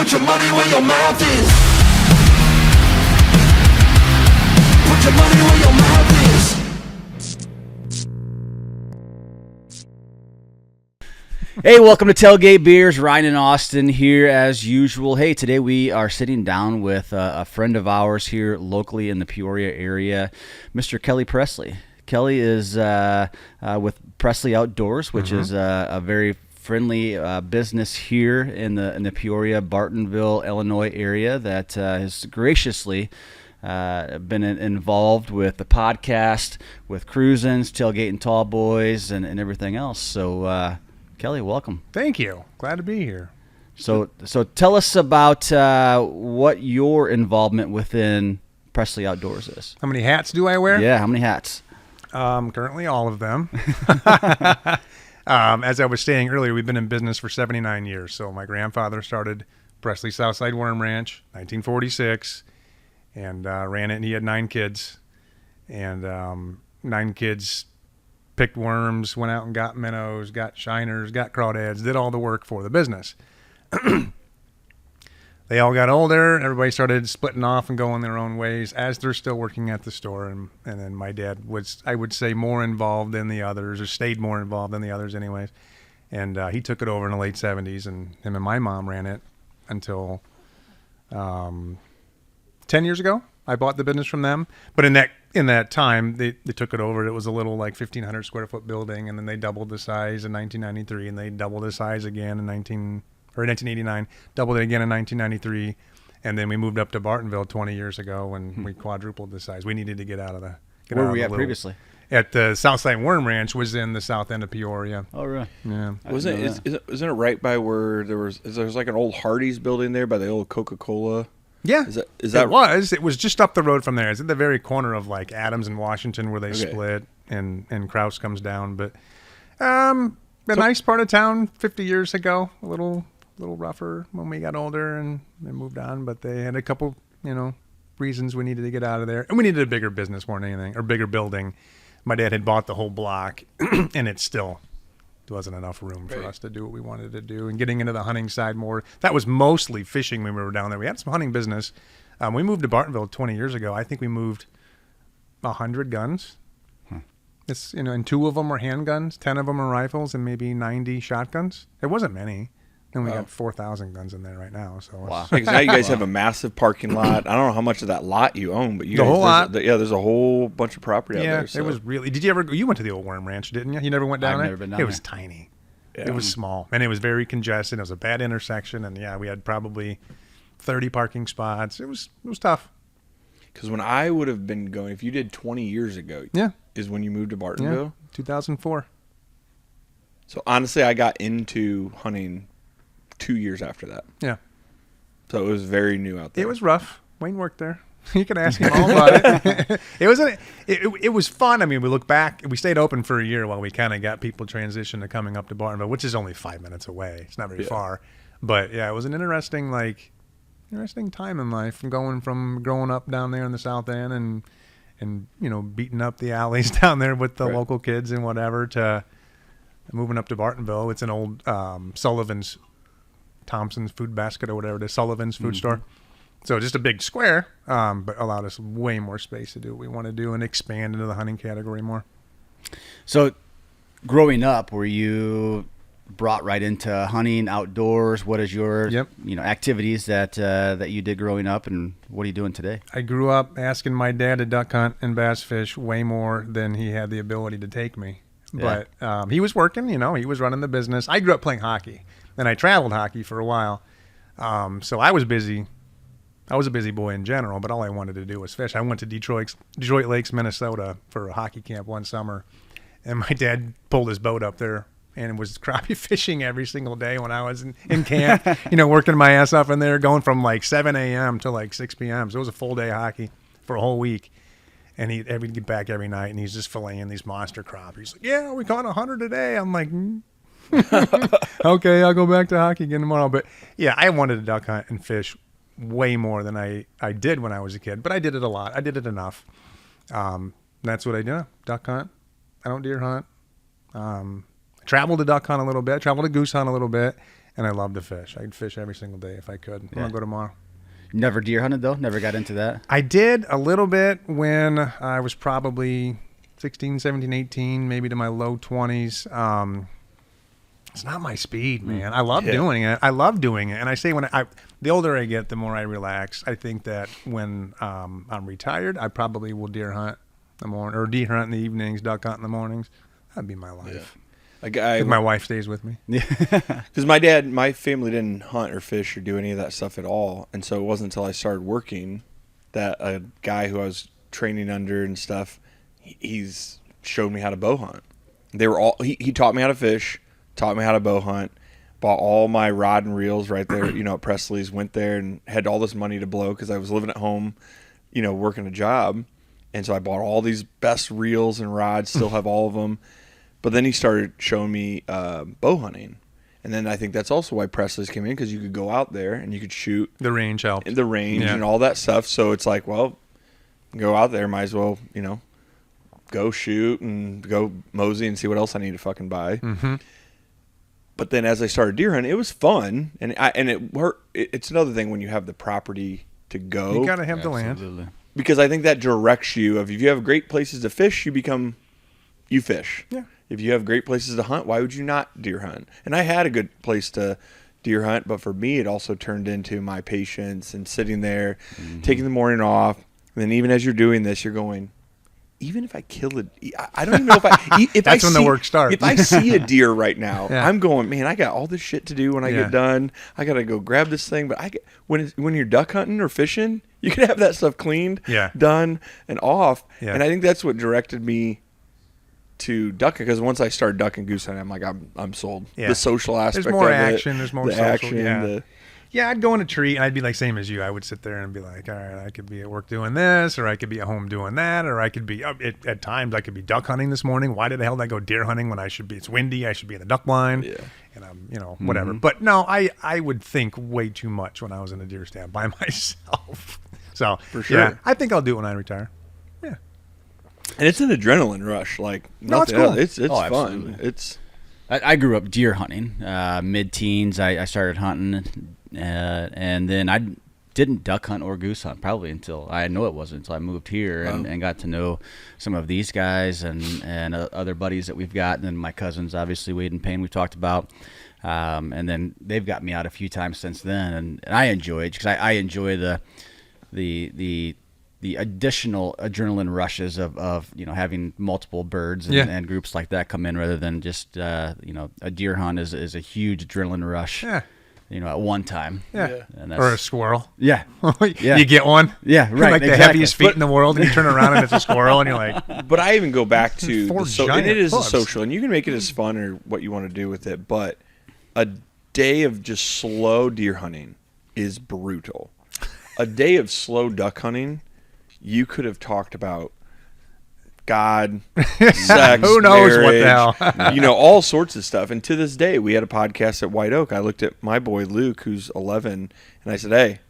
Put your money where your mouth is. Put your money where your mouth is. Hey, welcome to Tailgate Beers. Ryan and Austin here as usual. Hey, today we are sitting down with a friend of ours here locally in the Peoria area, Mr. Kelly Presley. Kelly is with Presley Outdoors, which is a very friendly business here in the Peoria, Bartonville, Illinois area that has graciously been involved with the podcast, with cruisins, Tailgate and Tall Boys, and everything else. So, Kelly, welcome. Thank you. Glad to be here. So tell us about what your involvement within Presley Outdoors is. How many hats do I wear? Yeah, how many hats? Currently all of them. As I was saying earlier, we've been in business for 79 years. So my grandfather started Presley Southside Worm Ranch, 1946, and ran it, and he had 9 kids. And 9 kids picked worms, went out and got minnows, got shiners, got crawdads, did all the work for the business. They all got older. Everybody started splitting off and going their own ways as they're still working at the store. And then my dad was, I would say, more involved than the others, or stayed more involved than the others anyways. And he took it over in the late 70s, and him and my mom ran it until 10 years ago. I bought the business from them. But in that time, they took it over. It was a little like 1,500 square foot building, and then they doubled the size in 1993, and they doubled the size again in 1989, doubled it again in 1993, and then we moved up to Bartonville 20 years ago, and we quadrupled the size. We needed to get out of the. Where were we at previously? At the Southside Worm Ranch, was in the south end of Peoria. Oh, really? Yeah. Isn't it right by where there's like an old Hardee's building there by the old Coca-Cola? Yeah, is that it was just up the road from there. It's at the very corner of like Adams and Washington where they split, and Krause comes down. But nice part of town 50 years ago. A little rougher when we got older and moved on. But they had a couple, reasons we needed to get out of there, and we needed a bigger business more than anything, or bigger building. My dad had bought the whole block, and it still wasn't enough room for us to do what we wanted to do. And getting into the hunting side more, that was mostly fishing when we were down there. We had some hunting business. We moved to Bartonville 20 years ago. I think we moved 100 guns. It's and 2 of them were handguns, 10 of them are rifles, and maybe 90 shotguns. It wasn't many. And we got 4,000 guns in there right now. So wow. Because now you guys have a massive parking lot. I don't know how much of that lot you own, but the whole lot. There's a whole bunch of property out there. Yeah, it was really. Did you ever? You went to the old Worm Ranch, didn't you? You never went down there. I've never been down It there. was tiny. Yeah. It was small, and it was very congested. It was a bad intersection, and we had probably 30 parking spots. It was tough. Because when I would have been going, if you did 20 years ago, is when you moved to Bartonville. 2004. So honestly, I got into hunting 2 years after that. Yeah. So it was very new out there. It was rough. Wayne worked there. You can ask him all about it. It was fun. I mean, we look back. We stayed open for a year while we kind of got people transitioned to coming up to Bartonville, which is only 5 minutes away. It's not very far. But it was an interesting time in life, from growing up down there in the South End and beating up the alleys down there with the local kids and whatever, to moving up to Bartonville. It's an old Thompson's Food Basket or whatever it is, Sullivan's food store. So just a big square, but allowed us way more space to do what we want to do and expand into the hunting category more. So growing up, were you brought right into hunting outdoors? What is your activities that you did growing up, and what are you doing today? I grew up asking my dad to duck hunt and bass fish way more than he had the ability to take me. Yeah. But he was working, he was running the business. I grew up playing hockey, and I traveled hockey for a while. So I was busy. I was a busy boy in general, but all I wanted to do was fish. I went to Detroit Lakes, Minnesota for a hockey camp one summer, and my dad pulled his boat up there and was crappie fishing every single day when I was in camp, working my ass off in there, going from like 7 a.m. to like 6 p.m. So it was a full day of hockey for a whole week. And we'd get back every night, and he's just filleting these monster crappie. He's like, yeah, we caught 100 today. I'm like, okay, I'll go back to hockey again tomorrow. But yeah, I wanted to duck hunt and fish way more than I did when I was a kid. But I did it a lot. I did it enough. That's what I do. Duck hunt. I don't deer hunt. Traveled to duck hunt a little bit. Traveled to goose hunt a little bit. and I love to fish. I'd fish every single day if I could. I'm gonna go tomorrow. Never deer hunted though. Never got into that. I did a little bit when I was probably 16, 17, 18, maybe to my low 20s. It's not my speed, man. I love doing it. And I say the older I get, the more I relax. I think that when I'm retired, I probably will deer hunt in the morning, or deer hunt in the evenings, duck hunt in the mornings. That'd be my life. If my wife stays with me. Because my family didn't hunt or fish or do any of that stuff at all. And so it wasn't until I started working that a guy who I was training under and stuff, he's showed me how to bow hunt. He taught me how to fish, taught me how to bow hunt, bought all my rod and reels right there, at Presley's, went there and had all this money to blow because I was living at home, working a job. And so I bought all these best reels and rods, still have all of them. But then he started showing me bow hunting. And then I think that's also why Presley's came in, because you could go out there and you could shoot. The range helped. And all that stuff. So it's like, well, go out there, might as well, go shoot and go mosey and see what else I need to fucking buy. Mm-hmm. But then as I started deer hunting, it was fun. And it worked. It's another thing when you have the property to go. You got to have the land. Because I think that directs you. If you have great places to fish, you fish. Yeah. If you have great places to hunt, why would you not deer hunt? And I had a good place to deer hunt, but for me, it also turned into my patience and sitting there, taking the morning off. And then even as you're doing this, you're going, even if I kill it, I don't even know if That's when the work starts. If I see a deer right now, Yeah. I'm going, man, I got all this shit to do when I get done. I got to go grab this thing. But when you're duck hunting or fishing, you can have that stuff cleaned, done, and off. Yeah. And I think that's what directed me to duck, because once I started duck and goose hunting, I'm like, I'm sold. Yeah. The social aspect. There's more of action. It, There's more the social. action. Yeah, I'd go in a tree and I'd be like same as you. I would sit there and be like, all right, I could be at work doing this, or I could be at home doing that, or I could be at times I could be duck hunting this morning. Why the hell did I go deer hunting when it's windy? I should be in the duck blind. Yeah. And I'm whatever. But no, I would think way too much when I was in a deer stand by myself. So For sure. yeah, I think I'll do it when I retire. Yeah. And it's an adrenaline rush, like nothing cool. else. It's fun. Absolutely. It's I grew up deer hunting. Mid-teens, I started hunting, and then I didn't duck hunt or goose hunt probably until I moved here and got to know some of these guys and other buddies that we've got, and then my cousins, obviously Wade and Payne, we talked about, and then they've got me out a few times since then, and I enjoy it because I enjoy the additional adrenaline rushes of having multiple birds and groups like that come in, rather than just a deer hunt is a huge adrenaline rush. Yeah. At one time. Yeah. And Or a squirrel. Yeah. You get one. Yeah, right. Like the heaviest feet in the world, and you turn around and it's a squirrel, and you're like. But I even go back to and it is hooves. a social, and you can make it as fun or what you want to do with it. But a day of just slow deer hunting is brutal. A day of slow duck hunting, you could have talked about God, sex, who knows marriage, what the hell. all sorts of stuff. And to this day, we had a podcast at White Oak. I looked at my boy Luke, who's 11, and I said, hey,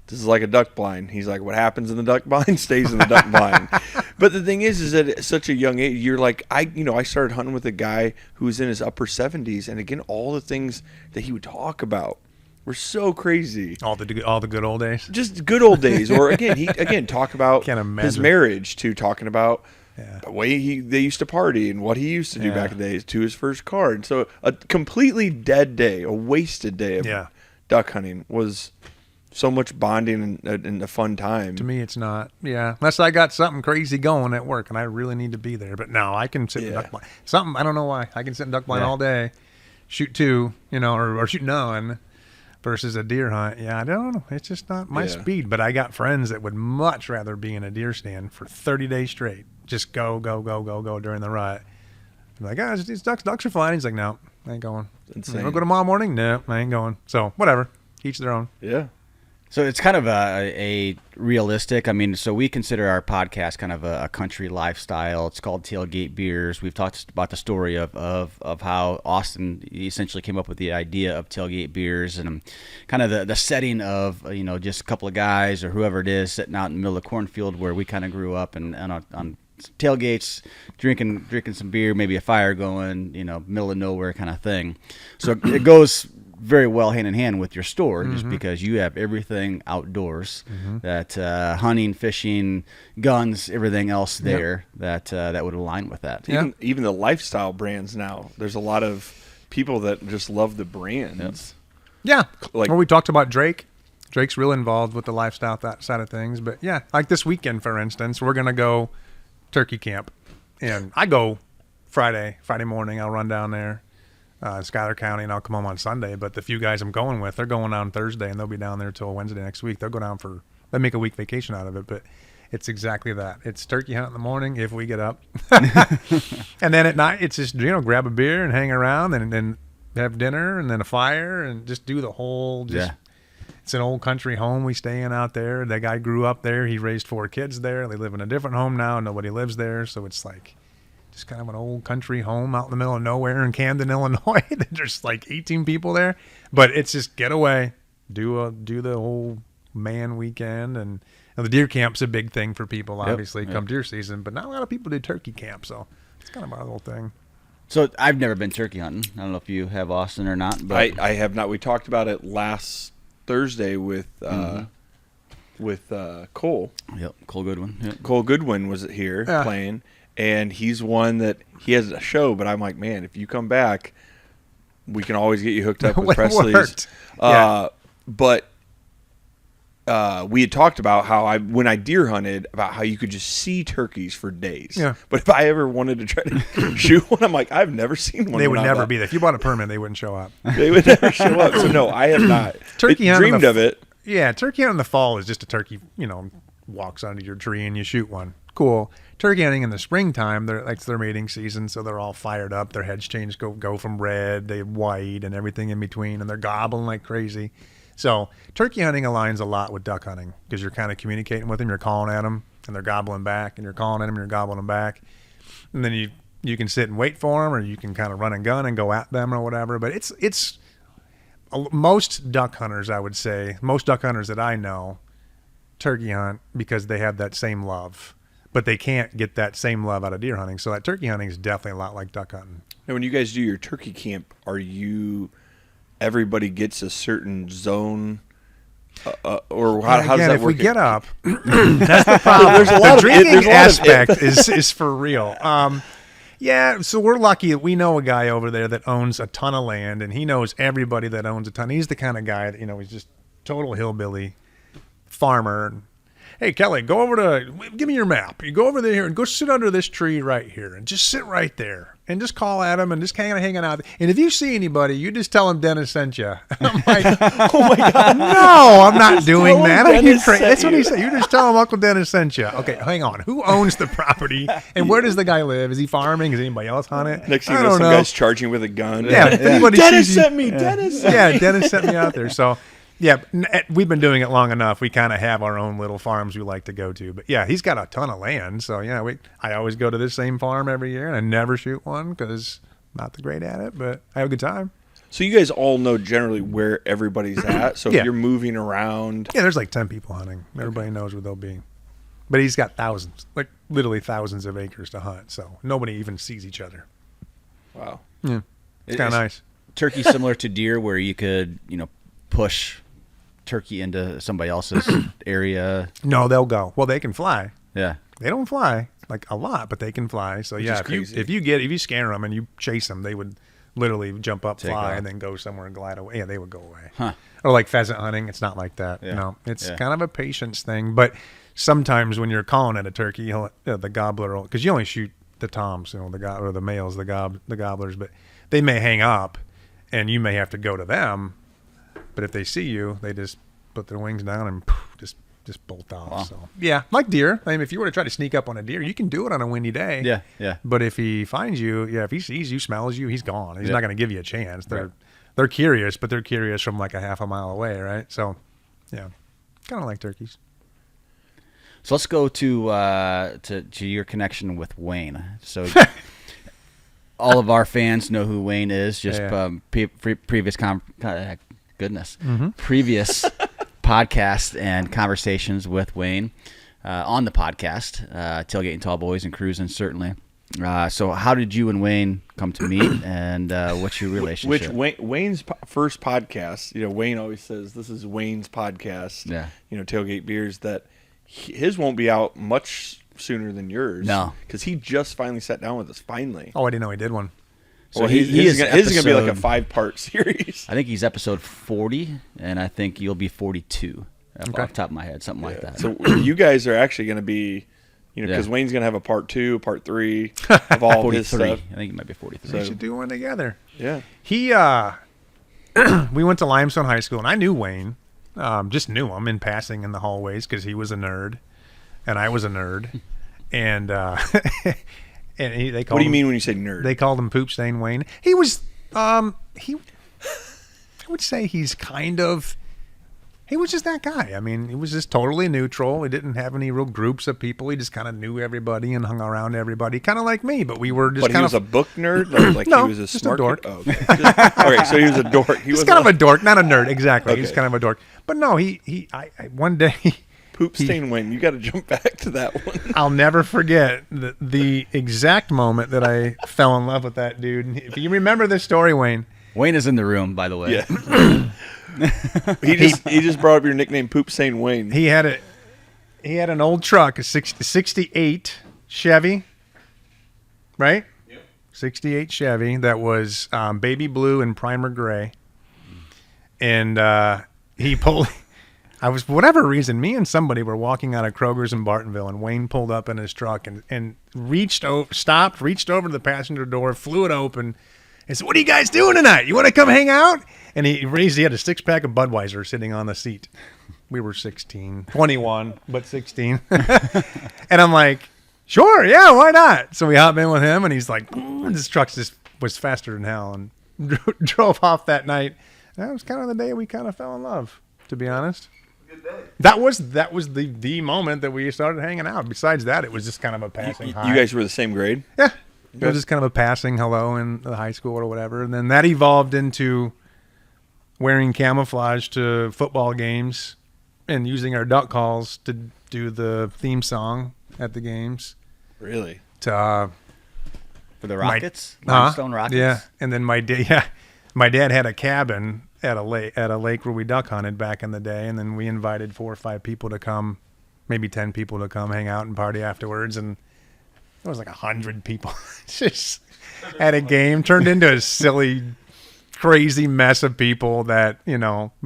this is like a duck blind. He's like, what happens in the duck blind stays in the duck blind. But the thing is that at such a young age, you're like, I started hunting with a guy who was in his upper 70s, and again, all the things that he would talk about were so crazy. All the good old days. Just good old days. Or again, talk about Can't imagine. his marriage, to talking about Yeah. the way they used to party and what he used to do back in the days, to his first card. So a completely dead day, a wasted day of duck hunting was so much bonding and a fun time. To me, it's not. Yeah, unless I got something crazy going at work and I really need to be there. But no, I can sit in duck blind. Something, I don't know why. I can sit in duck blind all day, shoot two, or shoot none, versus a deer hunt. Yeah, I don't know. It's just not my speed. But I got friends that would much rather be in a deer stand for 30 days straight. Just go during the rut. I'm like, these ducks are flying. He's like, no, I ain't going. It's insane. We'll go tomorrow morning? No, I ain't going. So whatever. Each their own. Yeah. So it's kind of a realistic. I mean, so we consider our podcast kind of a country lifestyle. It's called Tailgate Beers. We've talked about the story of how Austin essentially came up with the idea of Tailgate Beers, and kind of the setting of just a couple of guys or whoever it is sitting out in the middle of the cornfield where we kind of grew up, and on tailgates, drinking some beer, maybe a fire going, middle of nowhere kind of thing. So it goes very well hand in hand with your store, just because you have everything outdoors, that hunting, fishing, guns, everything else there that would align with that. Even the lifestyle brands now, there's a lot of people that just love the brands. Yeah. Like, well, we talked about Drake. Drake's real involved with the lifestyle side of things. But yeah, like this weekend, for instance, we're going to go turkey camp. And I go Friday morning. I'll run down there, Schuyler County, and I'll come home on Sunday. But the few guys I'm going with, they're going down Thursday, and they'll be down there till Wednesday next week. They'll go down they make a week vacation out of it. But it's exactly that. It's turkey hunt in the morning if we get up. And then at night, it's just, grab a beer and hang around and then have dinner and then a fire and just do the whole It's an old country home we stay in out there. That guy grew up there. He raised 4 kids there. They live in a different home now. Nobody lives there. So it's like just kind of an old country home out in the middle of nowhere in Camden, Illinois. There's like 18 people there. But it's just get away, do the whole man weekend. And the deer camp's a big thing for people, obviously, come deer season. But not a lot of people do turkey camp. So it's kind of our little thing. So I've never been turkey hunting. I don't know if you have, Austin, or not. But I have not. We talked about it last Thursday with Cole. Yep, Cole Goodwin. Yep. Cole Goodwin was here playing, and he's one that he has a show. But I'm like, man, if you come back, we can always get you hooked up with Presley's. But we had talked about how when I deer hunted, about how you could just see turkeys for days. Yeah. But if I ever wanted to try to shoot one, I'm like, I've never seen one. They would never be there. If you bought a permit, they wouldn't show up. They would never show up. So no, I have not. Turkey hunting dreamed of it. Yeah, turkey hunting in the fall is just a turkey, walks under your tree and you shoot one. Cool. Turkey hunting in the springtime, it's their mating season, so they're all fired up. Their heads change, go from red to white and everything in between, and they're gobbling like crazy. So turkey hunting aligns a lot with duck hunting because you're kind of communicating with them. You're calling at them, and they're gobbling back, and you're calling at them, and you're gobbling them back. And then you can sit and wait for them, or you can kind of run and gun and go at them or whatever. But it's most duck hunters, I would say, most duck hunters that I know, turkey hunt because they have that same love. But they can't get that same love out of deer hunting. So that turkey hunting is definitely a lot like duck hunting. Now, when you guys do your turkey camp, everybody gets a certain zone, or how does that work? If we get up, that's the problem. The drinking aspect is for real. So we're lucky that we know a guy over there that owns a ton of land, and he knows everybody that owns a ton. He's the kind of guy that, he's just total hillbilly farmer. Hey, Kelly, give me your map. You go over there and go sit under this tree right here and just sit right there and just call at him and just kind of hanging out. And if you see anybody, you just tell him Dennis sent you. I'm like, oh my God, no, I'm not doing that. That's what he said. You just tell him Uncle Dennis sent you. Okay, hang on. Who owns the property and where does the guy live? Is he farming? Is anybody else on it? Next thing you know, some guy's charging with a gun. Yeah, if anybody Dennis sent me. Dennis. Yeah, Dennis sent me out there. So. Yeah, we've been doing it long enough. We kind of have our own little farms we like to go to. But yeah, he's got a ton of land. So yeah, I always go to this same farm every year, and I never shoot one because I'm not the great at it, but I have a good time. So you guys all know generally where everybody's at. So if you're moving around. Yeah, there's like 10 people hunting. Everybody knows where they'll be. But he's got thousands, like literally thousands of acres to hunt. So nobody even sees each other. Wow. Yeah, it's kind of nice. Turkey similar to deer where you could, push turkey into somebody else's area? No, they'll go. Well, they can fly. Yeah. They don't fly like a lot, but they can fly. So yeah, if you scare them and you chase them, they would literally jump up, fly, and then go somewhere and glide away. Yeah, they would go away. Huh. Or like pheasant hunting, it's not like that. Yeah. No, it's kind of a patience thing. But sometimes when you're calling at a turkey, the gobbler, because you only shoot the toms, or the males, the gobblers, but they may hang up, and you may have to go to them. But if they see you, they just put their wings down and just bolt off. Wow. So yeah, like deer. I mean, if you were to try to sneak up on a deer, you can do it on a windy day. Yeah, yeah. But if he finds you, if he sees you, smells you, he's gone. He's not going to give you a chance. They're curious, but they're curious from like a half a mile away, right? So yeah, kind of like turkeys. So let's go to your connection with Wayne. So all of our fans know who Wayne is. Just previous previous podcast and conversations with Wayne on the podcast, Tailgating Tall Boys and Cruising, certainly. So how did you and Wayne come to meet, and what's your relationship? Wayne's first podcast, Wayne always says this is Wayne's podcast. Yeah. Tailgate Beers. That his won't be out much sooner than yours. No, because he just finally sat down with us. Finally. Oh, I didn't know he did one. So well, his is going to be like a 5-part series. I think he's episode 40, and I think you'll be 42 off the top of my head, something like that. So you guys are actually going to be, because Wayne's going to have a part 2, part 3 of all his stuff. I think it might be 43. So we should do one together. Yeah. He, we went to Limestone High School, and I knew Wayne. Just knew him in passing in the hallways because he was a nerd, and I was a nerd, and and they called. What do you mean when you say nerd? They called him Poop Stain Wayne. He was, I would say he's kind of. He was just that guy. I mean, he was just totally neutral. He didn't have any real groups of people. He just kind of knew everybody and hung around everybody, kind of like me. But we were just But kind he was of a book nerd? Like no, he was a just smart a dork. kid? Oh, okay. Okay, so he was a dork. He was kind of a dork, not a nerd. Exactly. Okay. He's kind of a dork. But no, I one day. Poop Stain Wayne. You got to jump back to that one. I'll never forget the exact moment that I fell in love with that dude. If you remember this story, Wayne. Wayne is in the room, by the way. Yeah. he just brought up your nickname, Poop Stain Wayne. He had an old truck, a 68 Chevy, right? Yep. 68 Chevy that was baby blue and primer gray. And he pulled. For whatever reason, me and somebody were walking out of Kroger's in Bartonville, and Wayne pulled up in his truck and reached over to the passenger door, flew it open, and said, "What are you guys doing tonight? You want to come hang out?" And he had a 6-pack of Budweiser sitting on the seat. We were 21, but 16. And I'm like, "Sure, yeah, why not?" So we hop in with him, and he's like, "This truck just was faster than hell," and drove off that night. That was kind of the day we kind of fell in love, to be honest. That was the moment that we started hanging out. Besides that, it was just kind of a passing high. You guys were the same grade? Yeah. It was just kind of a passing hello in the high school or whatever. And then that evolved into wearing camouflage to football games and using our duck calls to do the theme song at the games. Really? For the Rockets? Limestone Rockets? Yeah. And then my dad had a cabin at a lake where we duck hunted back in the day, and then we invited 4 or 5 people to come, maybe 10 people to come hang out and party afterwards, and it was like 100 people just at a game. Turned into a silly, crazy mess of people that they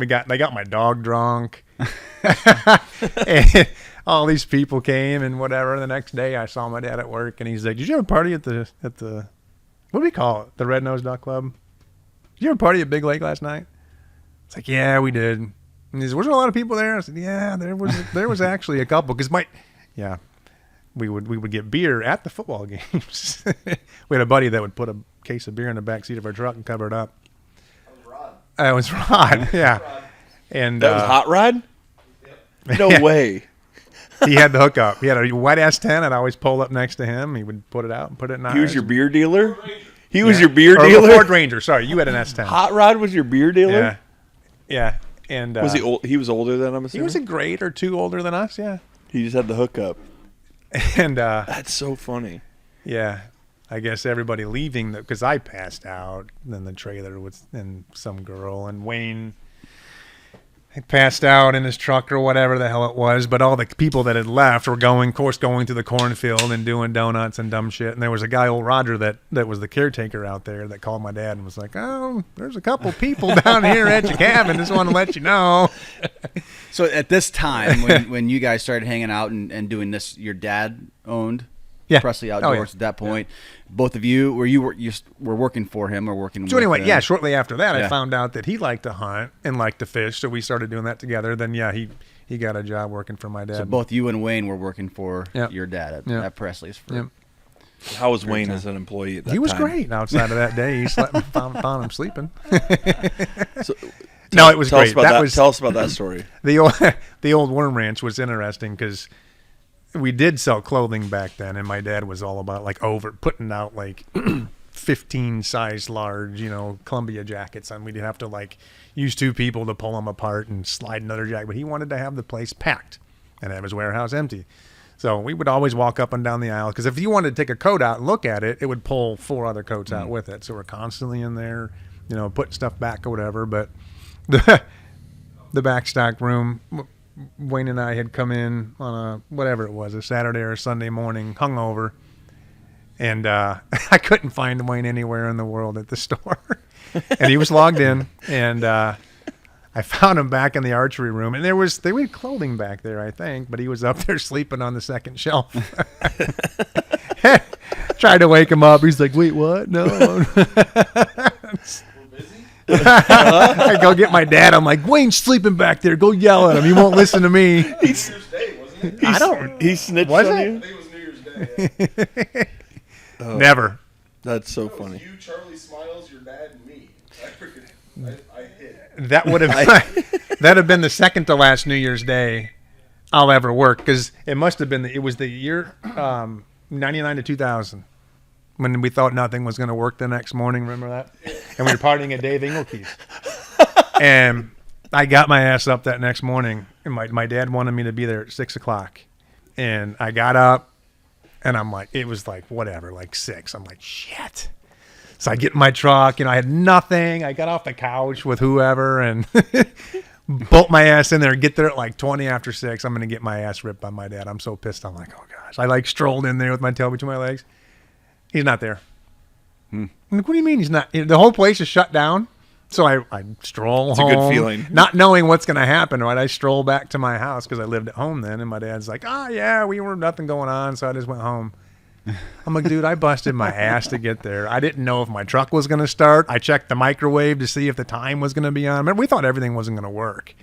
got my dog drunk, and all these people came and whatever. The next day, I saw my dad at work, and he's like, "Did you have a party at the what do we call it? The Red Nose Duck Club? Did you have a party at Big Lake last night?" It's like, "Yeah, we did." And he said, "Was there a lot of people there?" I said, "Yeah, there was actually a couple." Because we would get beer at the football games. We had a buddy that would put a case of beer in the back seat of our truck and cover it up. That was Rod. Yeah. Rod. And that was Hot Rod? Yep. No way. He had the hookup. He had a white S10. I'd always pull up next to him. He would put it out and put it in ours. He was your beer dealer? He was your beer dealer? Ford Ranger. Sorry, you had an S10. Hot Rod was your beer dealer? Yeah. Yeah. And was he old? He was older than I'm assuming? He was a grade or 2 older than us, yeah. He just had the hookup. And that's so funny. Yeah. I guess everybody leaving because I passed out. Then the trailer was and some girl, and Wayne passed out in his truck or whatever the hell it was. But all the people that had left were going through the cornfield and doing donuts and dumb shit. And there was a guy, old Roger, that was the caretaker out there that called my dad and was like, "Oh, there's a couple people down here at your cabin. Just want to let you know." So at this time, when you guys started hanging out and doing this, your dad owned Presley Outdoors at that point. Both of you were working for him or working so with anyway, him. shortly after that, I found out that he liked to hunt and liked to fish, so we started doing that together. Then, he got a job working for my dad. So both you and Wayne were working for your dad at Presley's. How was Wayne as an employee at that time? He was great. Outside of that day, he found him sleeping. No, it was great. Tell us about that story. The old Worm Ranch was interesting because we did sell clothing back then, and my dad was all about putting out 15 size large, Columbia jackets, and we'd have to use 2 people to pull them apart and slide another jacket. But he wanted to have the place packed and have his warehouse empty. So we would always walk up and down the aisle because if you wanted to take a coat out and look at it, it would pull 4 other coats out with it. So we're constantly in there, putting stuff back or whatever. But the back stock room, Wayne and I had come in on a Saturday or a Sunday morning, hungover, and I couldn't find Wayne anywhere in the world at the store. And he was logged in, and I found him back in the archery room, and they had clothing back there, I think, but he was up there sleeping on the second shelf. Tried to wake him up. He's like, "Wait, what? No." I go get my dad. I'm like, "Wayne's sleeping back there. Go yell at him. He won't listen to me." New Year's Day, wasn't it? I don't. He snitched Was on it? I you? think it was New Year's Day. Yeah. Never. That's so That was funny. you, Charlie Smiles, your dad, and me. I hit. That would have that'd have been the second to last New Year's Day I'll ever work because it must have been it was the year 99 to 2000 when we thought nothing was going to work the next morning. Remember that? And we were partying at Dave Engelke's. And I got my ass up that next morning, and my dad wanted me to be there at 6:00, and I got up, and I'm like, it was like whatever, like 6. I'm like, shit. So I get in my truck, I had nothing. I got off the couch with whoever and bolt my ass in there. Get there at like 20 after 6. I'm going to get my ass ripped by my dad. I'm so pissed. I'm like, oh, gosh. I strolled in there with my tail between my legs. He's not there. I'm like, what do you mean he's not? The whole place is shut down. So I stroll home. It's a good feeling. Not knowing what's going to happen, right? I stroll back to my house because I lived at home then. And my dad's like, yeah, we were nothing going on. So I just went home. I'm like, dude, I busted my ass to get there. I didn't know if my truck was going to start. I checked the microwave to see if the time was going to be on. I mean, we thought everything wasn't going to work.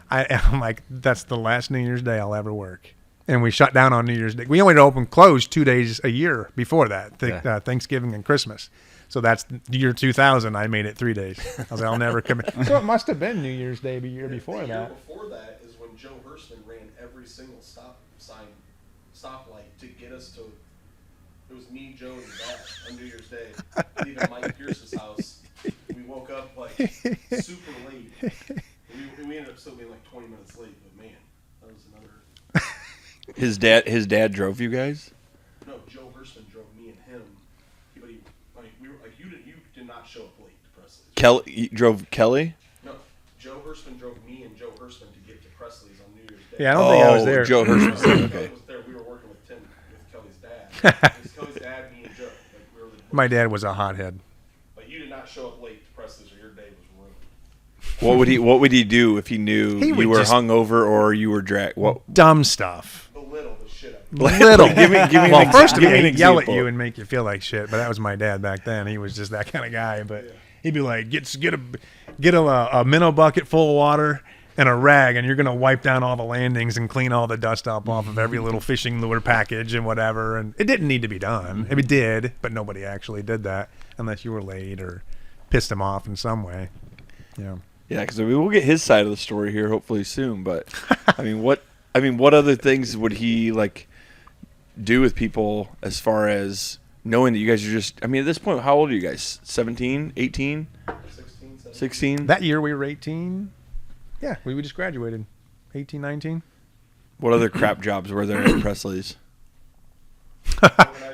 I'm like, that's the last New Year's Day I'll ever work. And we shut down on New Year's Day. We only open closed 2 days a year before that, Thanksgiving and Christmas. So that's the year 2000. I made it 3 days. I was like, I'll never come in. So it must have been New Year's Day the year before The year that. before that is when Joe Hirschman ran every single stoplight to get us to. It was me, Joe, and Dad on New Year's Day. Leaving Mike Pierce's house. We woke up like super late. We ended up still being like 20 minutes late, but man, that was another. His dad drove you guys? No, Joe Hirschman drove me and him. You did not show up late to Presley's. Kelly you drove Kelly? No, Joe Hirschman drove me and Joe Hirschman to get to Presley's on New Year's Day. Yeah, I don't think I was there. Joe Hirschman. Kelly Okay. was there. We were working with Kelly's dad. It was Kelly's dad, me, and Joe. We were My dad was a hothead. But you did not show up late to Presley's, or your day was ruined. What would he do if he knew He would you were just- hungover or you were dragged? What? Dumb stuff. Belittle the shit out of me. Little. Give me an Well, exa- first of give all, me an he'd yell at example. you and make you feel like shit. But that was my dad back then. He was just that kind of guy. But he'd be like, get a minnow bucket full of water and a rag, and you're gonna wipe down all the landings and clean all the dust up off of every little fishing lure package and whatever. And it didn't need to be done. It did, but nobody actually did that unless you were late or pissed him off in some way. Yeah. Yeah, because we'll get his side of the story here hopefully soon. But what other things would he do with people as far as knowing that you guys are just? I mean, at this point, how old are you guys? 17, 18, 16, 17. 16? That year we were 18. Yeah, we just graduated. 18, 19. What other crap jobs were there at Presley's?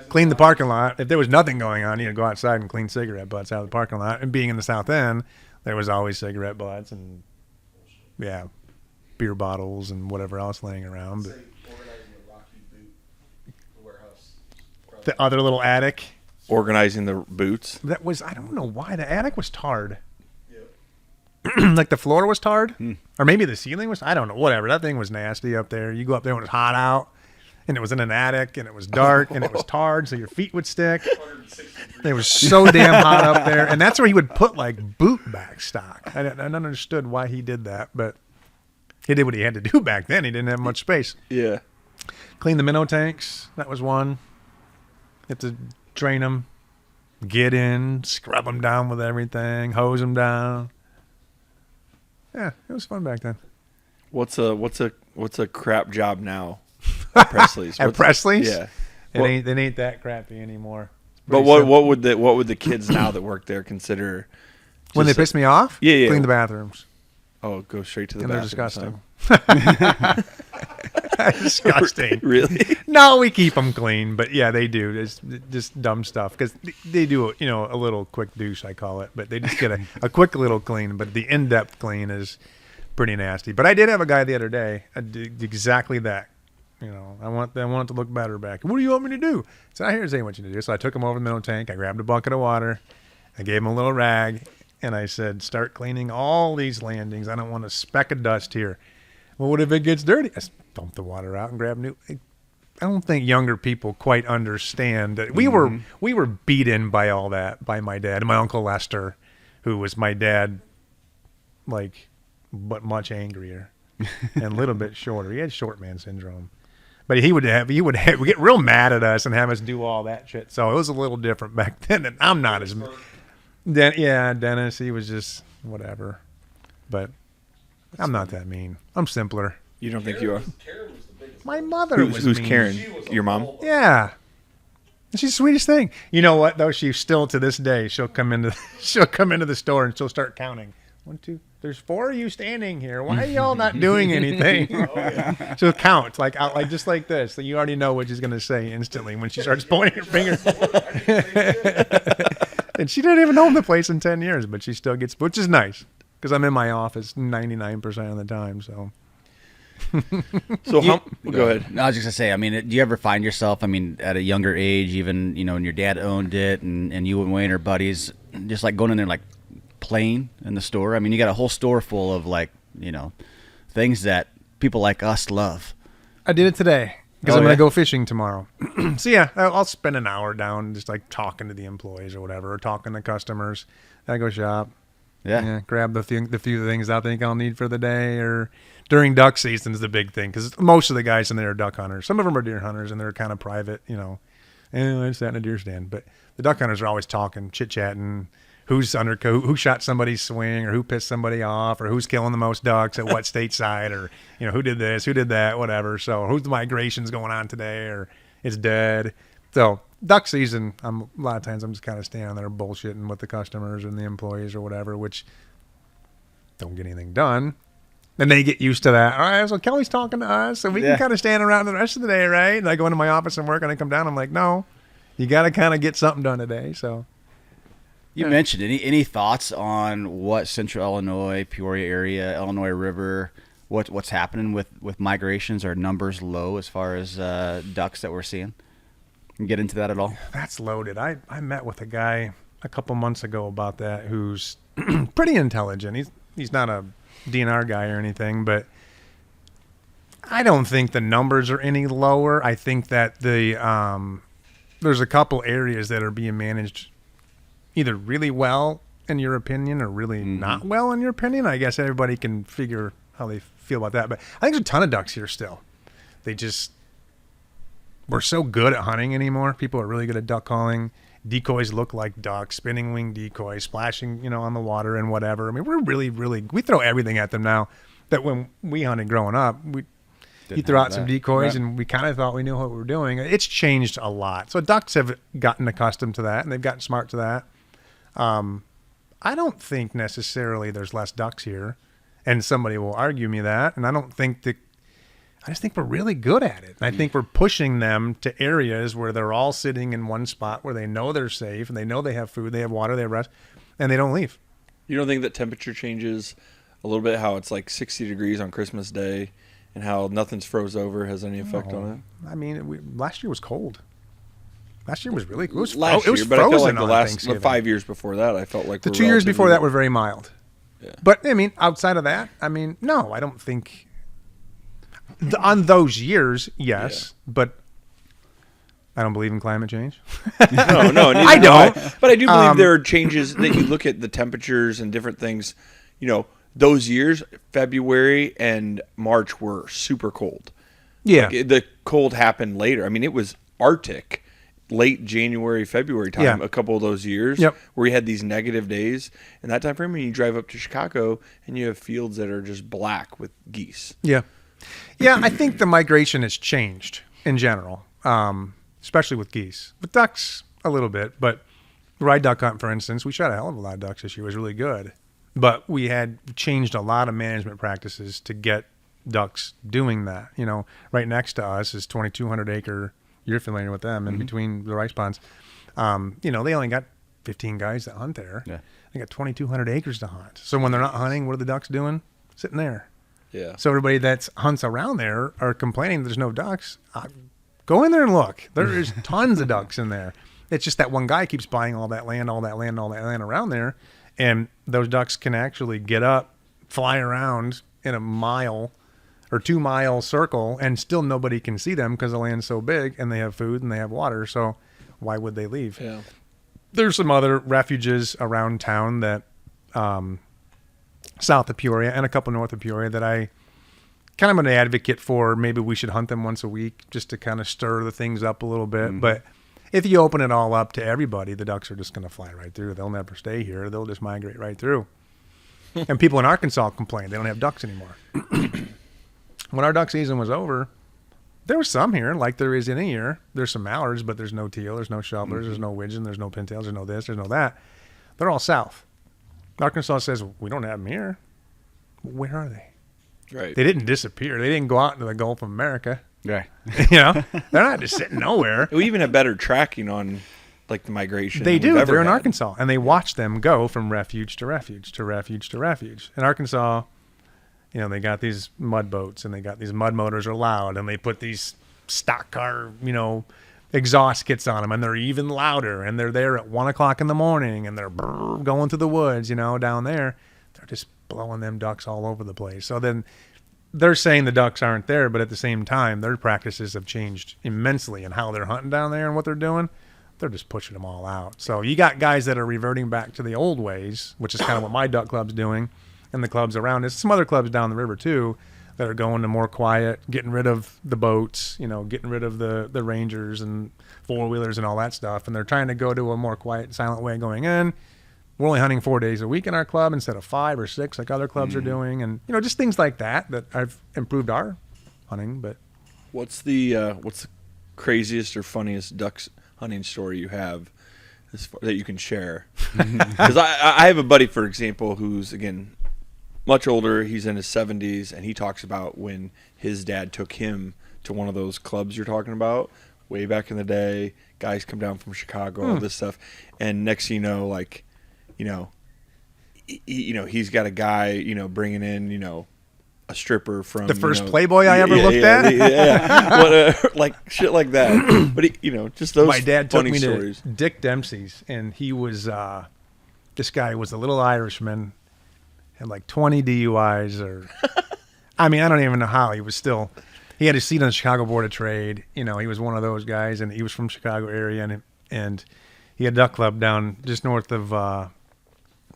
Clean the parking lot. If there was nothing going on, you'd go outside and clean cigarette butts out of the parking lot. And being in the South End, there was always cigarette butts and, beer bottles and whatever else laying around. Say But organizing the Rocky Boot warehouse. the other little attic, Organizing the boots. that was, I don't know why, the attic was tarred. Yeah. Like the floor was tarred? Or maybe the ceiling was, I don't know, whatever. That thing was nasty up there. You go up there when it's hot out, and it was in an attic, and it was dark, and it was tarred, so your feet would stick. 160 degrees. It was so damn hot up there. And that's where he would put boot back stock. I don't understood why he did that, but he did what he had to do back then. He didn't have much space. Yeah. Clean the minnow tanks. That was one. You have to drain them, get in, scrub them down with everything, hose them down. Yeah, it was fun back then. What's a crap job now? At Presley's. At Presley's? Yeah. It ain't that crappy anymore. It's But pretty simple. what would the kids now that work there consider? When they just- piss me off? Yeah. Clean the bathrooms. Oh, go straight to the and they're bathroom. disgusting. Disgusting. Really? No, we keep them clean, but yeah, they do. It's just dumb stuff because they do, a little quick douche, I call it, but they just get a quick little clean. But the in-depth clean is pretty nasty. But I did have a guy the other day did exactly that. I want it to look better back. What do you want me to do? So here's what I want you to do. So I took him over the middle tank. I grabbed a bucket of water. I gave him a little rag, and I said, "Start cleaning all these landings. I don't want a speck of dust here." Well, what if it gets dirty? I dump the water out and grab new. I don't think younger people quite understand that we were beaten by all that by my dad and my Uncle Lester, who was my dad, but much angrier and a little bit shorter. He had short man syndrome, but he would get real mad at us and have us do all that shit. So it was a little different back then. And I'm not as Dennis. He was just whatever, but. I'm not that mean. I'm simpler. You don't think you are? Karen was the biggest. My mother was Who's mean. Karen? She was a Your mom? bulldog. Yeah. She's the sweetest thing. You know what though? She still to this day she'll come into the store and she'll start counting. 1, 2. There's 4 of you standing here. Why are y'all not doing anything? She'll count out just like this. So you already know what she's gonna say instantly when she starts pointing her finger. And she didn't even own the place in 10 years, but she still gets, which is nice. Because I'm in my office 99% of the time, so. So go ahead. I was just gonna say, do you ever find yourself, at a younger age, even when your dad owned it, and you and Wayne are buddies, just going in there playing in the store? You got a whole store full of things that people like us love. I did it today because Oh, I'm going yeah? to go fishing tomorrow. So yeah, I'll spend an hour down just talking to the employees or whatever, or talking to customers. I go shop. Yeah. Grab the few things I think I'll need for the day, or during duck season is the big thing because most of the guys in there are duck hunters. Some of them are deer hunters and they're kind of private, and I sat in a deer stand. But the duck hunters are always talking, chit-chatting, who shot somebody's swing, or who pissed somebody off, or who's killing the most ducks at what state side, or who did this, who did that, whatever. So who's the migrations going on today, or it's dead. So duck season, a lot of times I'm just kind of standing there bullshitting with the customers and the employees or whatever, which don't get anything done. And they get used to that. All right, so Kelly's talking to us, so we can kind of stand around the rest of the day, right? And I go into my office and work, and I come down, I'm like, no, you got to kind of get something done today. So You mentioned any thoughts on what Central Illinois, Peoria area, Illinois River, what's happening with migrations? Are numbers low as far as ducks that we're seeing? Can you get into that at all? that's loaded. I met with a guy a couple months ago about that who's pretty intelligent. He's not a DNR guy or anything, but I don't think the numbers are any lower. I think that there's a couple areas that are being managed either really well in your opinion or really not well in your opinion. I guess everybody can figure how they feel about that, but I think there's a ton of ducks here still. We're so good at hunting anymore. People are really good at duck calling. Decoys look like ducks, spinning wing decoys, splashing, on the water and whatever. We're really, we throw everything at them now. That when we hunted growing up, you throw out some decoys, and we kind of thought we knew what we were doing. It's changed a lot. So ducks have gotten accustomed to that, and they've gotten smart to that. I don't think necessarily there's less ducks here, and somebody will argue me that. And I just think we're really good at it. And I think we're pushing them to areas where they're all sitting in one spot where they know they're safe and they know they have food, they have water, they have rest, and they don't leave. You don't think that temperature changes a little bit, how it's 60 degrees on Christmas Day and how nothing's froze over has any effect on it? Last year was cold. Last year was really cool. Last year, but I felt like the 5 years before that, I felt like the 2 years before that were very mild. Yeah. But outside of that, no, I don't think on those years, yes, but I don't believe in climate change. No, neither I don't. But I do believe there are changes that you look at the temperatures and different things. Those years, February and March were super cold. Yeah. The cold happened later. It was Arctic, late January, February time, a couple of those years where we had these negative days. And that time frame, when you drive up to Chicago and you have fields that are just black with geese. Yeah. Yeah, I think the migration has changed in general, especially with geese. With ducks, a little bit. But ride duck hunt, for instance, we shot a hell of a lot of ducks this year. It was really good. But we had changed a lot of management practices to get ducks doing that. Right next to us is 2,200 acre. You're familiar with them, in between the rice ponds. They only got 15 guys that hunt there. Yeah. They got 2,200 acres to hunt. So when they're not hunting, what are the ducks doing? Sitting there. Yeah. So everybody that hunts around there are complaining there's no ducks. Go in there and look. There's tons of ducks in there. It's just that one guy keeps buying all that land around there. And those ducks can actually get up, fly around in a mile or 2 mile circle, and still nobody can see them because the land's so big and they have food and they have water. So why would they leave? Yeah. There's some other refuges around town that south of Peoria and a couple north of Peoria that I kind of am an advocate for. Maybe we should hunt them once a week just to kind of stir the things up a little bit. But if you open it all up to everybody, the ducks are just going to fly right through. They'll never stay here. They'll just migrate right through. And people in Arkansas complain they don't have ducks anymore. When our duck season was over, there was some here, like there is any year. There's some mallards, but there's no teal, there's no shovelers, there's no widgeon, there's no pintails, there's no this, there's no that. They're all south. Arkansas says, we don't have them here. Where are they? Right. They didn't disappear. They didn't go out into the Gulf of America. Right. They're not just sitting nowhere. We even have better tracking on like the migration. They than do. we've ever They're in had. Arkansas, and they watch them go from refuge to refuge to refuge to refuge. In Arkansas, they got these mud boats, and they got these mud motors are loud, and they put these stock car, exhaust kits on them, and they're even louder, and they're there at 1 o'clock in the morning, and they're going through the woods, down there. They're just blowing them ducks all over the place. So then they're saying the ducks aren't there, but at the same time, their practices have changed immensely in how they're hunting down there and what they're doing. They're just pushing them all out. So you got guys that are reverting back to the old ways, which is kind of what my duck club's doing, and the clubs around. There's some other clubs down the river too that are going to more quiet, getting rid of the boats, getting rid of the Rangers and four-wheelers and all that stuff. And they're trying to go to a more quiet, silent way going in. We're only hunting 4 days a week in our club instead of 5 or 6 like other clubs are doing. And, just things like that I've improved our hunting. But What's the craziest or funniest ducks hunting story you have that you can share? Because I have a buddy, for example, who's, again, much older. He's in his 70s, and he talks about when his dad took him to one of those clubs you're talking about way back in the day. Guys come down from Chicago, all this stuff. And next thing you know, he's got a guy, bringing in, a stripper from the first Playboy I ever looked at? Yeah. Like shit like that. But, just those my dad took funny me stories. to Dick Dempsey's, and he was this guy was a little Irishman, had like 20 DUIs, or I don't even know how. He had a seat on the Chicago Board of Trade. He was one of those guys, and he was from Chicago area, and he had a duck club down just north of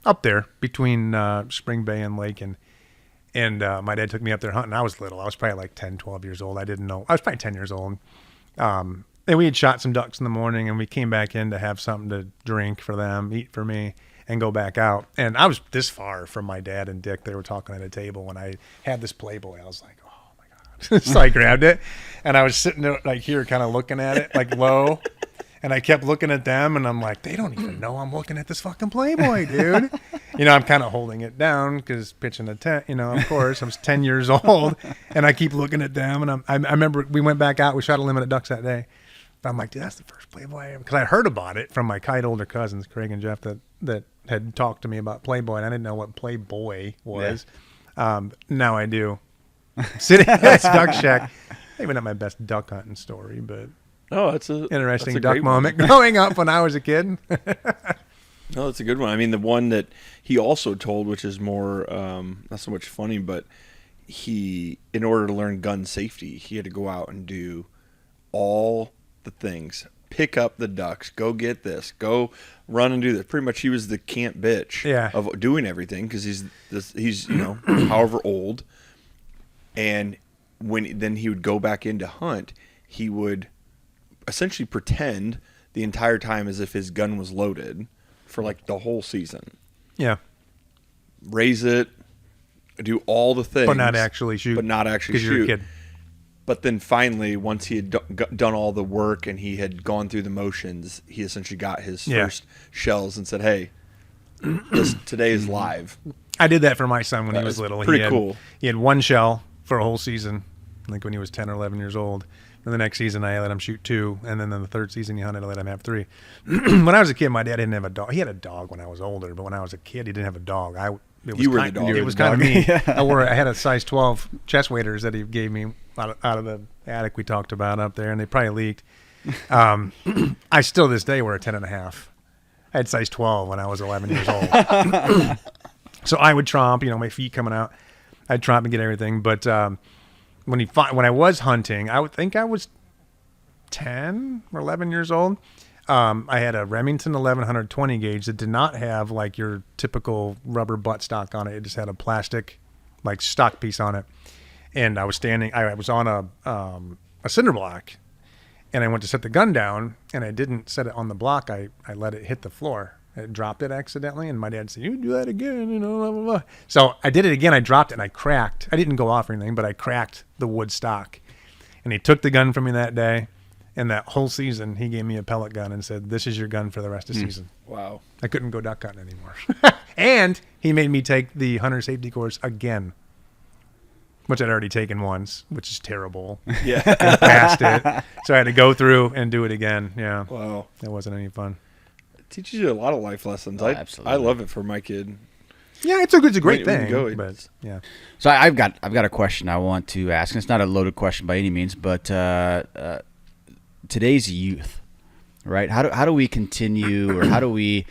up there between Spring Bay and Lake, and my dad took me up there hunting. I was little. I was probably like 10, 12 years old. I didn't know. I was probably 10 years old. And we had shot some ducks in the morning, and we came back in to have something to drink for them, eat for me, and go back out. And I was this far from my dad and Dick. They were talking at a table when I had this Playboy. I was like, oh, my God. So I grabbed it, and I was sitting there like here kind of looking at it, like low. And I kept looking at them, and I'm like, they don't even know I'm looking at this fucking Playboy, dude. I'm kind of holding it down because pitching a tent, of course. I was 10 years old, and I keep looking at them. And I remember we went back out. We shot a limit of ducks that day. But I'm like, dude, that's the first Playboy. Because I heard about it from my kite older cousins, Craig and Jeff, that had talked to me about Playboy, and I didn't know what Playboy was. Yeah. Now I do. Sitting at this duck shack. Maybe not my best duck hunting story, but... Oh, that's a interesting that's a duck moment growing up when I was a kid. No, that's a good one. The one that he also told, which is more not so much funny, but in order to learn gun safety, he had to go out and do all the things. Pick up the ducks, go get this, go run and do this. Pretty much he was the camp bitch of doing everything because he's however old. And then he would go back in to hunt, he would essentially pretend the entire time as if his gun was loaded for like the whole season. Yeah. Raise it, do all the things. But not actually shoot. Because you're a kid. But then finally, once he had done all the work and he had gone through the motions, he essentially got his first shells and said, hey, today is live. I did that for my son when he That was is little. pretty cool. He had one shell for a whole season, I think when he was 10 or 11 years old. And the next season, I let him shoot 2. And then in the third season, he hunted, I let him have 3. When I was a kid, my dad didn't have a dog. He had a dog when I was older, but when I was a kid, he didn't have a dog. You were the dog. It was kind of me. I had a size 12 chest waders that he gave me out of the attic we talked about up there, and they probably leaked. I still, to this day, wear a 10.5. I had size 12 when I was 11 years old. So I would tromp, my feet coming out. I'd tromp and get everything. But when I was hunting, I would think I was 10 or 11 years old. I had a Remington 1120 gauge that did not have like your typical rubber buttstock on it. It just had a plastic like stock piece on it. And I was on a cinder block, and I went to set the gun down, and I didn't set it on the block. I let it hit the floor. I dropped it accidentally, and my dad said, "You do that again," blah, blah, blah. So I did it again. I dropped it, and I cracked. I didn't go off or anything, but I cracked the wood stock. And he took the gun from me that day, and that whole season, he gave me a pellet gun and said, "This is your gun for the rest of the season." Wow. I couldn't go duck hunting anymore. And he made me take the hunter safety course again, which I'd already taken once, which is terrible. Yeah. I passed it. So I had to go through and do it again. Yeah. Wow. That wasn't any fun. It teaches you a lot of life lessons. Oh, I absolutely. love it for my kid. Yeah, it's a great When you thing. go, But yeah. So I've got a question I want to ask. And it's not a loaded question by any means, but today's youth, right? How do we continue, or how do we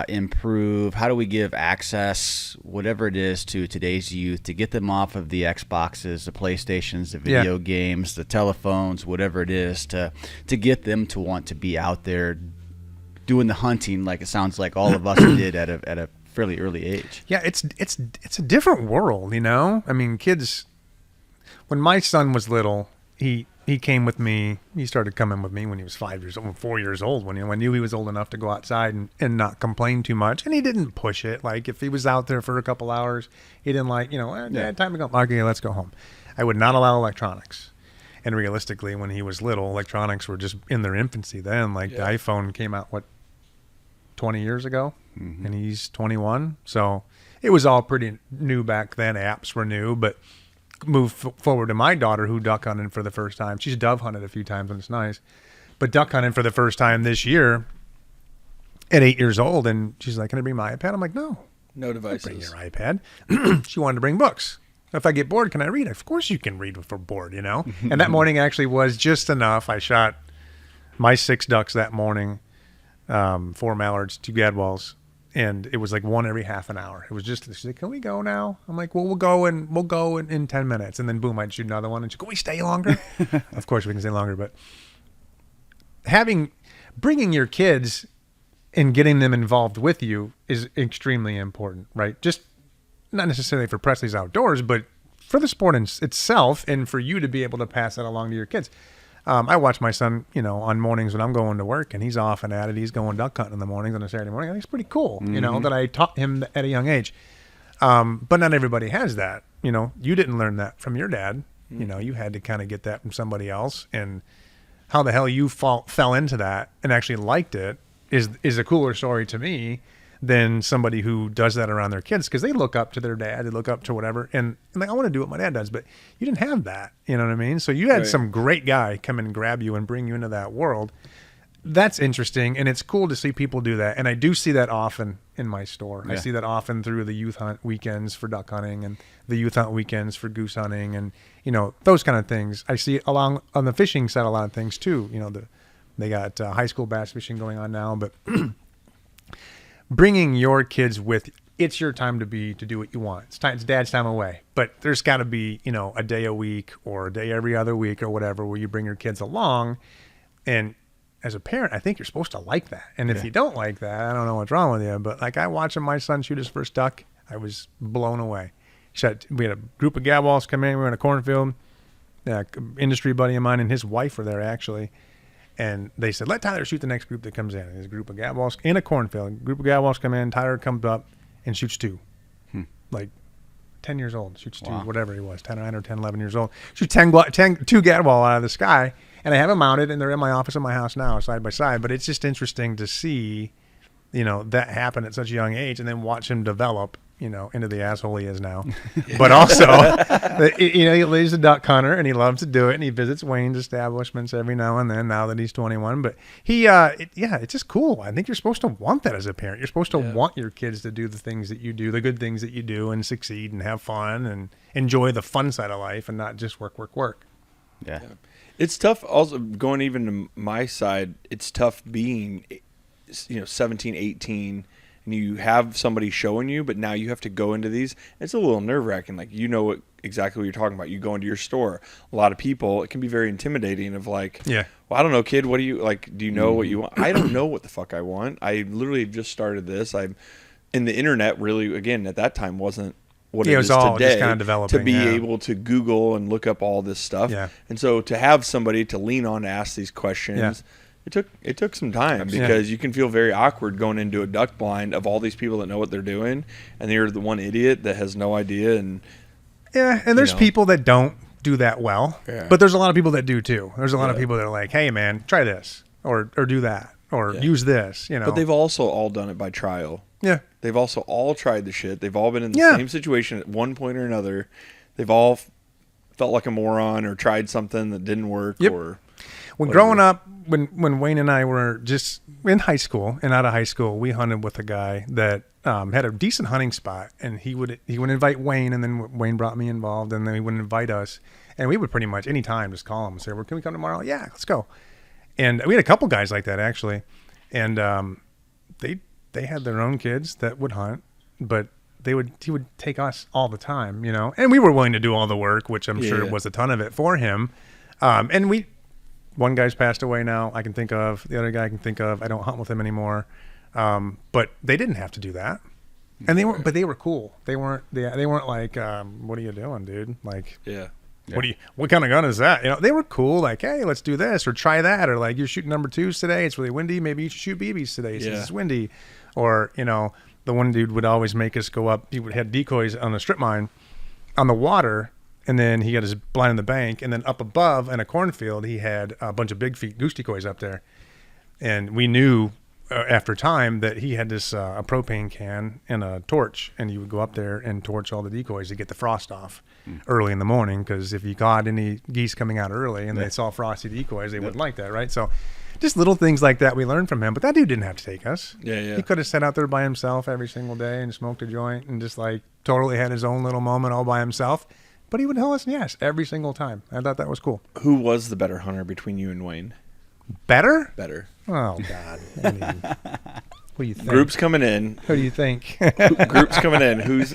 improve? How do we give access, whatever it is, to today's youth to get them off of the Xboxes, the PlayStations, the video games, the telephones, whatever it is, to get them to want to be out there doing the hunting, like it sounds like all of us did at a fairly early age. Yeah, it's a different world, I mean, kids, when my son was little, he came with me. He started coming with me when he was 4 years old, when I knew he was old enough to go outside and not complain too much. And he didn't push it. Like if he was out there for a couple hours, he didn't time to go. Okay, let's go home. I would not allow electronics. And realistically, when he was little, electronics were just in their infancy then. Like the iPhone came out, 20 years ago? Mm-hmm. And he's 21. So it was all pretty new back then. Apps were new, but move forward to my daughter, who duck hunted for the first time. She's dove hunted a few times, and it's nice. But duck hunted for the first time this year at 8 years old, and she's like, "Can I bring my iPad?" I'm like, "No. No Don't bring devices. your iPad." She wanted to bring books. If I get bored, can I read? Of course you can read if we're bored, And that morning actually was just enough. I shot my 6 ducks that morning, 4 mallards, 2 gadwalls, and it was like one every half an hour. It was just, she's like, "Can we go now?" I'm like, "Well, we'll go in 10 minutes." And then boom, I'd shoot another one, and she'd go, "Can we stay longer?" Of course we can stay longer, but bringing your kids and getting them involved with you is extremely important, right? Just not necessarily for Presley's Outdoors, but for the sport itself, and for you to be able to pass that along to your kids. I watch my son, on mornings when I'm going to work, and he's off and at it. He's going duck hunting in the mornings on a Saturday morning. I think it's pretty cool, that I taught him at a young age. But not everybody has that. You didn't learn that from your dad. You had to kind of get that from somebody else. And how the hell you fell into that and actually liked it is a cooler story to me than somebody who does that around their kids, because they look up to their dad, they look up to whatever, and like, I want to do what my dad does, but you didn't have that, you know what I mean? So you had some great guy come and grab you and bring you into that world. That's interesting, and it's cool to see people do that, and I do see that often in my store. I see that often through the youth hunt weekends for duck hunting and the youth hunt weekends for goose hunting, and those kind of things. I see it along on the fishing side, a lot of things too. They got high school bass fishing going on now, but bringing your kids with, it's your time to do what you want. It's dad's time away, but there's got to be, a day a week or a day every other week or whatever, where you bring your kids along. And as a parent, I think you're supposed to like that. And if you don't like that, I don't know what's wrong with you, but like, I watching my son shoot his first duck, I was blown away. We had a group of gadwalls come in. We were in a cornfield. Industry buddy of mine and his wife were there actually. And they said, "Let Tyler shoot the next group that comes in." And there's a group of gadwalls in a cornfield. A group of gadwalls come in. Tyler comes up and shoots 2. Like 10 years old. Shoots 2, whatever he was, 10 or 10, 11 years old. Shoots 2 gadwall out of the sky. And I have them mounted, and they're in my office in my house now, side by side. But it's just interesting to see, that happen at such a young age, and then watch him develop into the asshole he is now. But also, he's a duck hunter and he loves to do it, and he visits Wayne's establishments every now and then. Now that he's 21, but it's just cool. I think you're supposed to want that as a parent. You're supposed to want your kids to do the things that you do, the good things that you do, and succeed and have fun and enjoy the fun side of life, and not just work. Yeah. It's tough. Also, going even to my side, it's tough being, 17, 18, and you have somebody showing you, but now you have to go into these. It's a little nerve wracking. Like, exactly what you're talking about. You go into your store. A lot of people, it can be very intimidating. Of like, well, I don't know, kid. What do you like? Do you know what you want? I don't know what the fuck I want. I literally just started this. In the internet. Really, again, at that time wasn't what it is all today, just kind of developing, to be able to Google and look up all this stuff. Yeah. And so to have somebody to lean on to ask these questions, it took some time, because you can feel very awkward going into a duck blind of all these people that know what they're doing, and you're the one idiot that has no idea. And there's people that don't do that well, but there's a lot of people that do too. There's a lot of people that are like, hey man, try this or do that or use this, But they've also all done it by trial. Yeah. They've also all tried the shit. They've all been in the same situation at one point or another. They've all felt like a moron or tried something that didn't work. Or when growing up, when Wayne and I were just in high school and out of high school, we hunted with a guy that had a decent hunting spot, and he would invite Wayne, and then Wayne brought me involved, and then he would invite us, and we would pretty much anytime just call him and say, "Well, can we come tomorrow?" Yeah, let's go. And we had a couple guys like that actually, and they had their own kids that would hunt, but he would take us all the time, and we were willing to do all the work, which I'm sure was a ton of it for him. And one guy's passed away now, I can think of. The other guy I can think of. I don't hunt with him anymore. But they didn't have to do that. And they were cool. They weren't like, what are you doing, dude? Like, what kind of gun is that? They were cool. Like, hey, let's do this or try that. Or like, you're shooting number 2s today. It's really windy. Maybe you should shoot BBs today since it's windy. Or, the one dude would always make us go up. He would have decoys on the strip mine on the water. And then he got his blind in the bank. And then up above in a cornfield, he had a bunch of big feet goose decoys up there. And we knew after time that he had this a propane can and a torch, and you would go up there and torch all the decoys to get the frost off early in the morning, because if you caught any geese coming out early and they saw frosty decoys, they wouldn't like that, right? So just little things like that we learned from him. But that dude didn't have to take us. He could have sat out there by himself every single day and smoked a joint and just like totally had his own little moment all by himself. But he would tell us yes every single time. I thought that was cool. Who was the better hunter between you and Wayne? Better? Oh, God. I mean, what do you think? Groups coming in. Who do you think? Groups coming in. Who's...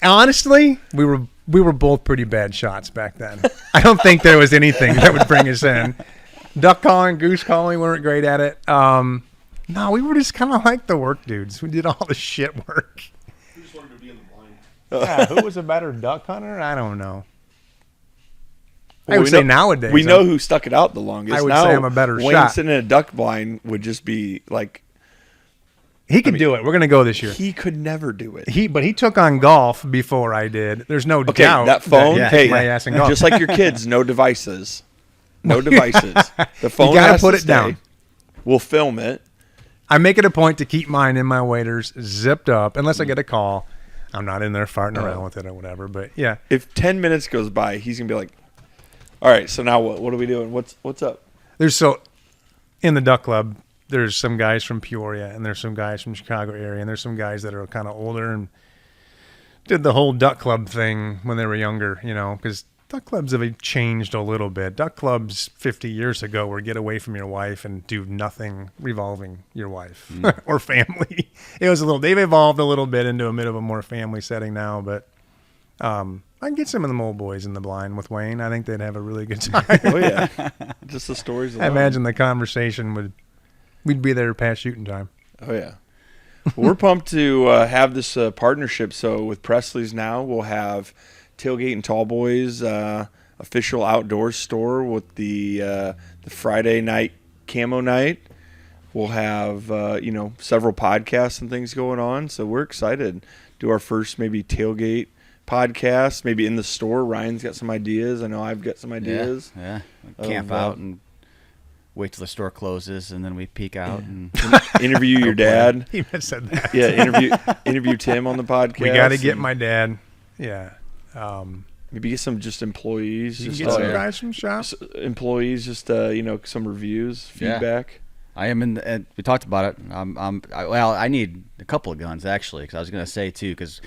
Honestly, we were both pretty bad shots back then. I don't think there was anything that would bring us in. Duck calling, goose calling, we weren't great at it. No, we were just kind of like the work dudes. We did all the shit work. Who just wanted to be in the blind? Yeah, who was a better duck hunter? I don't know. I would say nowadays. We know who stuck it out the longest. I would now, say I'm a better Wayne shot. sitting in a duck blind would just be like... He could do it. We're going to go this year. He could never do it. But he took on golf before I did. There's no doubt. That phone, my ass in golf. Just like your kids, no devices. No devices. The phone you gotta has put to it stay. down. We'll film it. I make it a point to keep mine in my waders zipped up, unless I get a call. I'm not in there farting around with it or whatever. But yeah, if 10 minutes goes by, he's gonna be like, "All right, so now what? What are we doing? What's up?" In the duck club, there's some guys from Peoria, and there's some guys from Chicago area, and there's some guys that are kind of older and did the whole duck club thing when they were younger. Because duck clubs have changed a little bit. Duck clubs 50 years ago were get away from your wife and do nothing revolving your wife or family. They've evolved a little bit into a bit of a more family setting now, but I can get some of them old boys in the blind with Wayne. I think they'd have a really good time. Oh yeah, just the stories alone. I imagine the conversation we'd be there past shooting time. Oh yeah. Well, we're pumped to have this partnership. So with Presley's now, we'll have Tailgate and Tallboys official outdoor store with the Friday night camo night. We'll have several podcasts and things going on, so we're excited. Do our first maybe tailgate podcast, maybe in the store. Ryan's got some ideas. I know I've got some ideas. Yeah. Camp out and wait till the store closes, and then we peek out and Interview your dad. He said that. Yeah, interview Tim on the podcast. We got to get and my dad. Yeah. maybe get some just employees. You can Just get some yeah. guys from shop. employees, just some reviews, Yeah. feedback. I am in. We talked about it. I need a couple of guns actually, because I was gonna say too, because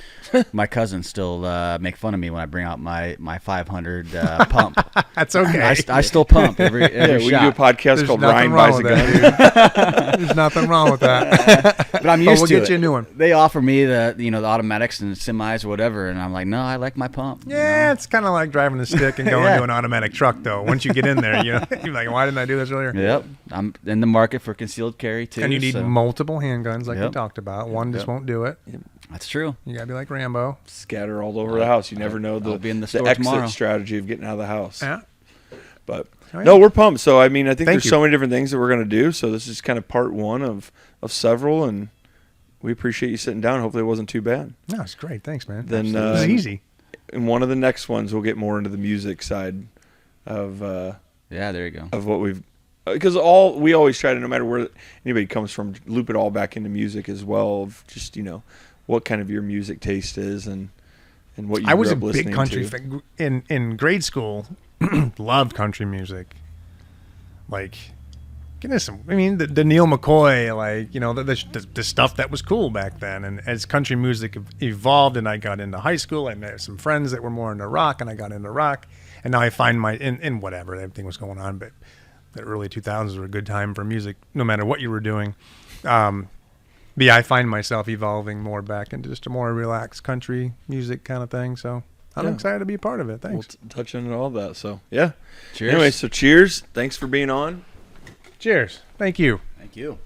my cousins still make fun of me when I bring out my 500 pump. That's okay. I still pump every Yeah, we shot. do a podcast There's called nothing Ryan wrong Buys a with Gun. that, dude. There's nothing wrong with that. But I'm used we'll to get it. you a new one. They offer me the automatics and semis or whatever, and I'm like, no, I like my pump. you Yeah, know? it's kind of like driving a stick and going Yeah. to an automatic truck, though. Once you get in there, you're like, why didn't I do this earlier? Yep. I'm in the market for concealed carry too. And you need so- multiple handguns, like we Yep. talked about. One just won't do it. That's true. You gotta be like Rambo. Scatter all over the house. You never know I'll be in the the store exit tomorrow. strategy of getting out of the house. Yeah. But Oh, yeah. no, we're pumped. So I mean, I think Thank there's you. so many different things that we're gonna do. So this is kind of part one of several, and we appreciate you sitting down. Hopefully, it wasn't too bad. No, it's great. Thanks, man. Then, it was easy. In one of the next ones, we'll get more into the music side of Yeah, there you go. what we've. Because we always try to, no matter where anybody comes from, loop it all back into music as well. Of just what kind of your music taste is and what you I was grew a up listening big country to. fan. In grade school. Loved country music. Like, goodness, the Neil McCoy, the stuff that was cool back then. And as country music evolved, and I got into high school, I met some friends that were more into rock, and I got into rock. And now I find in whatever everything was going on, but the early 2000s were a good time for music, no matter what you were doing. But yeah, I find myself evolving more back into just a more relaxed country music kind of thing. So I'm Yeah. excited to be a part of it. We'll Thanks. touch on all that. So yeah. Cheers. Anyway, so cheers. Thanks for being on. Cheers. Thank you. Thank you.